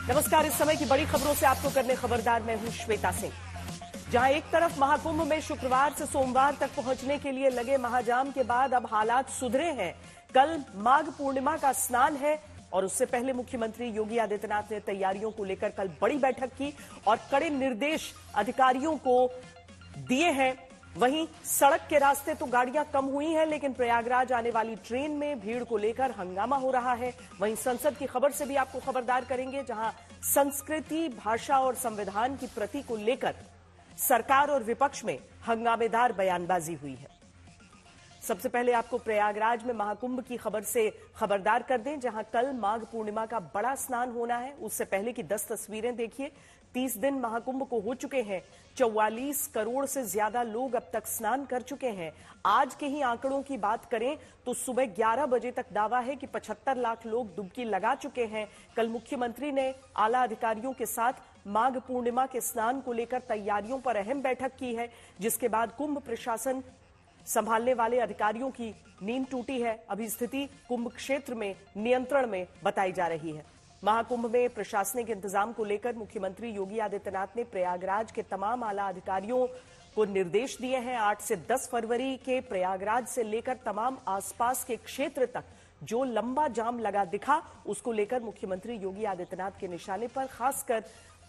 नमस्कार। इस समय की बड़ी खबरों से आपको करने खबरदार मैं हूं श्वेता सिंह। जहां एक तरफ महाकुंभ में शुक्रवार से सोमवार तक पहुंचने के लिए लगे महाजाम के बाद अब हालात सुधरे हैं। कल माघ पूर्णिमा का स्नान है और उससे पहले मुख्यमंत्री योगी आदित्यनाथ ने तैयारियों को लेकर कल बड़ी बैठक की और कड़े निर्देश अधिकारियों को दिए हैं। वहीं सड़क के रास्ते तो गाड़ियां कम हुई हैं, लेकिन प्रयागराज आने वाली ट्रेन में भीड़ को लेकर हंगामा हो रहा है। वहीं संसद की खबर से भी आपको खबरदार करेंगे, जहां संस्कृति, भाषा और संविधान की प्रति को लेकर सरकार और विपक्ष में हंगामेदार बयानबाजी हुई है। सबसे पहले आपको प्रयागराज में महाकुंभ की खबर से खबरदार कर दें, जहां कल माघ पूर्णिमा का बड़ा स्नान होना है। उससे पहले की 10 तस्वीरें देखिए। 30 दिन महाकुंभ को हो चुके हैं। 44 करोड़ से ज्यादा लोग अब तक स्नान कर चुके हैं। आज के ही आंकड़ों की बात करें तो सुबह 11 बजे तक दावा है कि 75 लाख लोग डुबकी लगा चुके हैं। कल मुख्यमंत्री ने आला अधिकारियों के साथ माघ पूर्णिमा के स्नान को लेकर तैयारियों पर अहम बैठक की है, जिसके बाद कुंभ प्रशासन संभालने वाले अधिकारियों की नींद टूटी है। अभी स्थिति कुंभ क्षेत्र में नियंत्रण में बताई जा रही है। महाकुंभ में प्रशासनिक इंतजाम को लेकर मुख्यमंत्री योगी आदित्यनाथ ने प्रयागराज के तमाम आला अधिकारियों को निर्देश दिए हैं। 8 से 10 फरवरी के प्रयागराज से लेकर तमाम आसपास के क्षेत्र तक जो लंबा जाम लगा दिखा, उसको लेकर मुख्यमंत्री योगी आदित्यनाथ के निशाने पर खासकर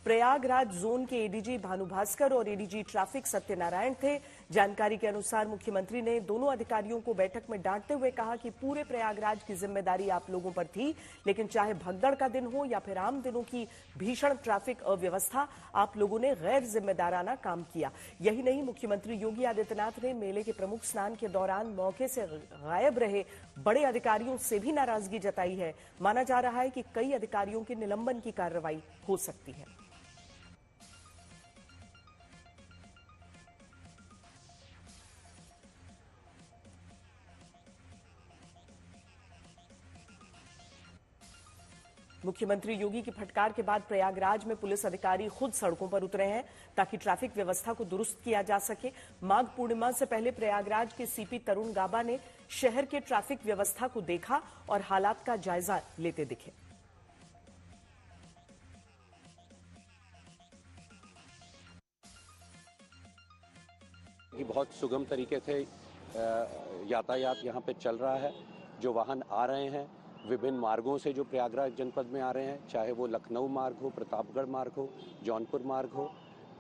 प्रयागराज जोन के एडीजी भानु भास्कर और एडीजी ट्रैफिक सत्यनारायण थे। जानकारी के अनुसार मुख्यमंत्री ने दोनों अधिकारियों को बैठक में डांटते हुए कहा कि पूरे प्रयागराज की जिम्मेदारी आप लोगों पर थी, लेकिन चाहे भगदड़ का दिन हो या फिर आम दिनों की भीषण ट्रैफिक अव्यवस्था, आप लोगों ने गैर जिम्मेदाराना काम किया। यही नहीं, मुख्यमंत्री योगी आदित्यनाथ ने मेले के प्रमुख स्नान के दौरान मौके से गायब रहे बड़े अधिकारियों से भी नाराजगी जताई है। माना जा रहा है कि कई अधिकारियों के निलंबन की कार्रवाई हो सकती है। मुख्यमंत्री योगी की फटकार के बाद प्रयागराज में पुलिस अधिकारी खुद सड़कों पर उतरे हैं ताकि ट्रैफिक व्यवस्था को दुरुस्त किया जा सके। माघ पूर्णिमा से पहले प्रयागराज के सीपी तरुण गाबा ने शहर के ट्रैफिक व्यवस्था को देखा और हालात का जायजा लेते दिखे। बहुत सुगम तरीके से यातायात यहाँ पे चल रहा है। जो वाहन आ रहे हैं विभिन्न मार्गों से, जो प्रयागराज जनपद में आ रहे हैं, चाहे वो लखनऊ मार्ग हो, प्रतापगढ़ मार्ग हो, जौनपुर मार्ग हो,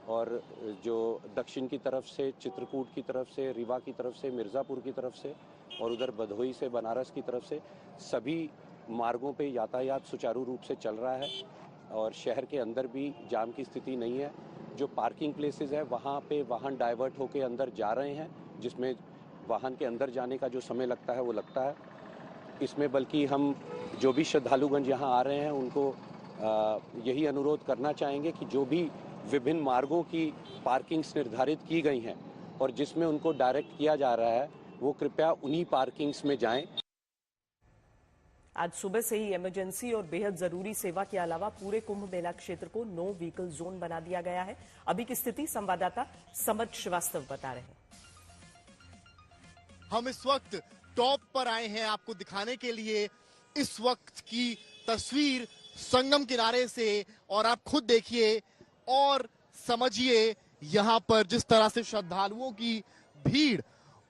और जो दक्षिण की तरफ से, चित्रकूट की तरफ से, रीवा की तरफ से, मिर्ज़ापुर की तरफ से और उधर भदोही से बनारस की तरफ से, सभी मार्गों पे यातायात सुचारू रूप से चल रहा है और शहर के अंदर भी जाम की स्थिति नहीं है। जो पार्किंग प्लेसेस है वहाँ पे वाहन डाइवर्ट होकर अंदर जा रहे हैं, जिसमें वाहन के अंदर जाने का जो समय लगता है वो लगता है। इसमें बल्कि हम जो भी श्रद्धालुगण यहाँ आ रहे हैं उनको यही अनुरोध करना चाहेंगे कि जो भी विभिन्न मार्गों की पार्किंग्स निर्धारित की गई हैं और जिसमें उनको डायरेक्ट किया जा रहा है, वो कृपया उन्हीं पार्किंग्स में जाएं। आज सुबह से ही इमरजेंसी और बेहद जरूरी सेवा के अलावा पूरे कुंभ मेला क्षेत्र को नो व्हीकल जोन बना दिया गया है। अभी की स्थिति संवाददाता समद श्रीवास्तव बता रहे हैं। हम इस वक्त टॉप पर आए हैं आपको दिखाने के लिए इस वक्त की तस्वीर संगम किनारे से, और आप खुद देखिए और समझिए यहाँ पर जिस तरह से श्रद्धालुओं की भीड़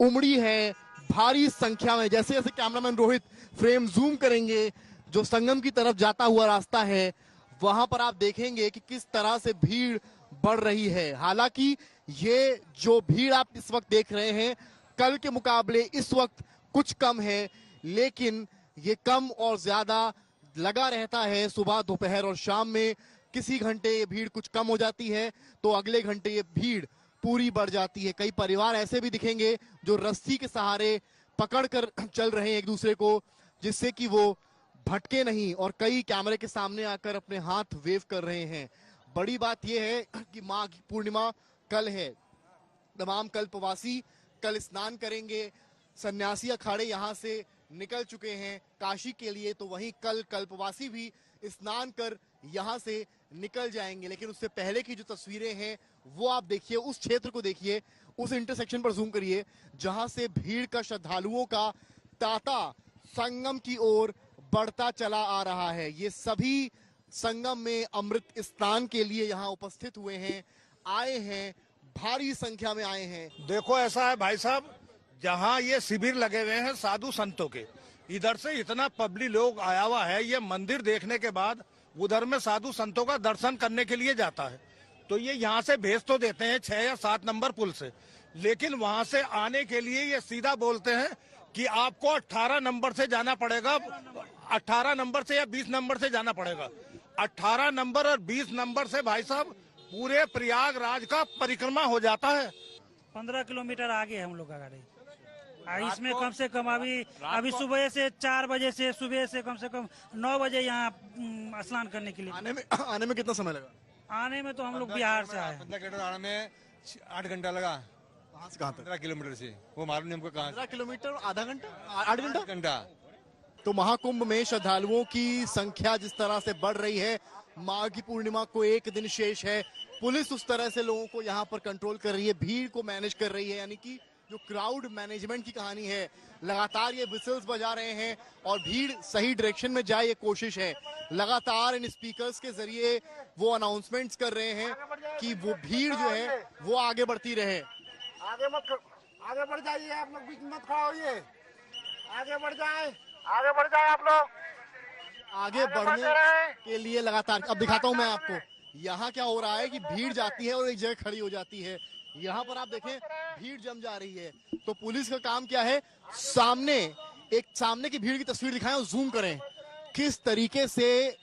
उमड़ी है भारी संख्या में। जैसे जैसे कैमरामैन रोहित फ्रेम जूम करेंगे, जो संगम की तरफ जाता हुआ रास्ता है वहां पर आप देखेंगे कि किस तरह से भीड़ बढ़ रही है। हालांकि ये जो भीड़ आप इस वक्त देख रहे हैं कल के मुकाबले इस वक्त कुछ कम है, लेकिन ये कम और ज्यादा लगा रहता है। सुबह, दोपहर और शाम में किसी घंटे ये भीड़ कुछ कम हो जाती है तो अगले घंटे ये भीड़ पूरी बढ़ जाती है। कई परिवार ऐसे भी दिखेंगे जो रस्सी के सहारे पकड़कर चल रहे हैं एक दूसरे को, जिससे कि वो भटके नहीं, और कई कैमरे के सामने आकर अपने हाथ वेव कर रहे हैं। बड़ी बात यह है कि माघ पूर्णिमा कल है। तमाम कल्पवासी कल स्नान करेंगे। सन्यासी अखाड़े यहाँ से निकल चुके हैं काशी के लिए, तो वहीं कल कल्पवासी भी स्नान कर यहाँ से निकल जाएंगे। लेकिन उससे पहले की जो तस्वीरें हैं वो आप देखिए, उस क्षेत्र को देखिए, उस इंटरसेक्शन पर जूम करिए जहां से भीड़ का, श्रद्धालुओं का तांता संगम की ओर बढ़ता चला आ रहा है। ये सभी संगम में अमृत स्नान के लिए यहाँ उपस्थित हुए हैं, आए हैं, भारी संख्या में आए हैं। देखो ऐसा है भाई साहब, जहाँ ये शिविर लगे हुए हैं साधु संतों के, इधर से इतना पब्लिक लोग आया हुआ है, ये मंदिर देखने के बाद उधर में साधु संतों का दर्शन करने के लिए जाता है। तो ये यहाँ से भेज तो देते हैं 6 या 7 नंबर पुल से, लेकिन वहाँ से आने के लिए ये सीधा बोलते हैं कि आपको 18 नंबर से जाना पड़ेगा, 18 नंबर से या 20 नंबर से जाना पड़ेगा। 18 नंबर और 20 नंबर से भाई साहब पूरे प्रयागराज का परिक्रमा हो जाता है। 15 किलोमीटर आगे है हम लोग का गाड़ी। इसमें कम से कम अभी सुबह से 4 बजे से सुबह से कम 9 बजे यहाँ स्नान करने के लिए। आने में कितना समय लगा? आने में तो हम लोग बिहार से आए। 15 किलोमीटर आने में 8 घंटा लगा। कहाँ से कहाँ तक? 15 किलोमीटर से, वो मालूम नहीं हमको कहाँ। 15 किलोमीटर आधा घंटा, 8 घंटा। तो महाकुंभ में श्रद्धालुओं की संख्या जिस तरह से बढ़ रही है, माघी पूर्णिमा को एक दिन शेष है, पुलिस उस तरह से लोगों को यहाँ पर कंट्रोल कर रही है, भीड़ को मैनेज कर रही है, यानी कि जो क्राउड मैनेजमेंट की कहानी है, लगातार ये विसल्स बजा रहे हैं और भीड़ सही डायरेक्शन में जाए ये कोशिश है। लगातार इन स्पीकर्स के जरिए वो अनाउंसमेंट्स कर रहे हैं कि वो भीड़ जो है वो आगे बढ़ती रहे। आगे बढ़ जाइए, आप लोग बीच में मत खड़ा होइए, आगे बढ़ जाए आप लोग। आगे बढ़ने के लिए लगातार, अब दिखाता हूं मैं आपको यहाँ क्या हो रहा है कि भीड़ जाती है और एक जगह खड़ी हो जाती है। यहाँ पर आप देखें भीड़ जम जा रही है, तो पुलिस का काम क्या है, सामने की भीड़ की तस्वीर दिखाएं और जूम करें किस तरीके से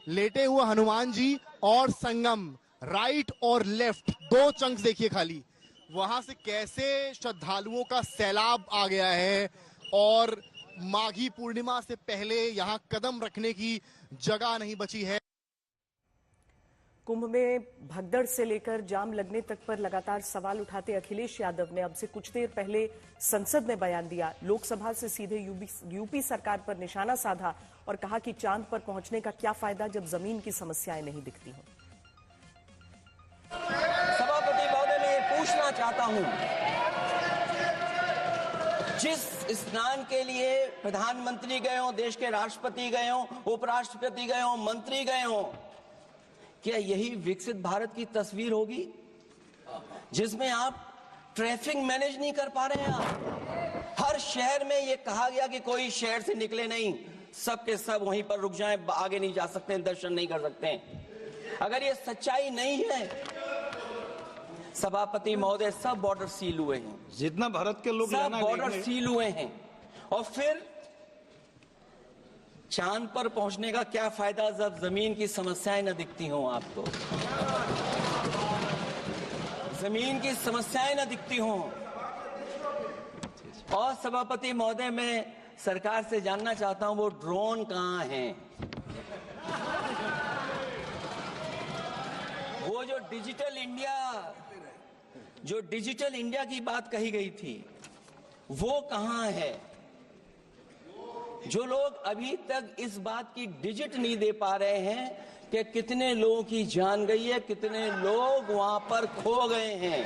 लेटे हुए हनुमान जी और संगम, राइट और लेफ्ट 2 चंक्स देखिए खाली, वहां से कैसे श्रद्धालुओं का सैलाब आ गया है और माघी पूर्णिमा से पहले यहां कदम रखने की जगह नहीं बची है। कुंभ में भगदड़ से लेकर जाम लगने तक पर लगातार सवाल उठाते अखिलेश यादव ने अब से कुछ देर पहले संसद में बयान दिया। लोकसभा से सीधे यूपी सरकार पर निशाना साधा और कहा कि चांद पर पहुंचने का क्या फायदा जब जमीन की समस्याएं नहीं दिखती हों। सभापति महोदय, मैं ये पूछना चाहता हूं, जिस स्नान के लिए प्रधानमंत्री गए हो, देश के राष्ट्रपति गए हो, उपराष्ट्रपति गए हो, मंत्री गए हो, क्या यही विकसित भारत की तस्वीर होगी जिसमें आप ट्रैफिक मैनेज नहीं कर पा रहे हैं? आप हर शहर में ये कहा गया कि कोई शहर से निकले नहीं, सब के सब वहीं पर रुक जाएं, आगे नहीं जा सकते, दर्शन नहीं कर सकते। अगर ये सच्चाई नहीं है सभापति महोदय, सब बॉर्डर सील हुए हैं, जितना भारत के लोग सब बॉर्डर सील हुए हैं, और फिर चांद पर पहुंचने का क्या फायदा जब जमीन की समस्याएं न दिखती हों आपको, जमीन की समस्याएं न दिखती हों। और सभापति महोदय, मैं सरकार से जानना चाहता हूं वो ड्रोन कहां हैं? वो जो डिजिटल इंडिया की बात कही गई थी, वो कहां है? जो लोग अभी तक इस बात की डिजिट नहीं दे पा रहे हैं कि कितने लोगों की जान गई है, कितने लोग वहां पर खो गए हैं।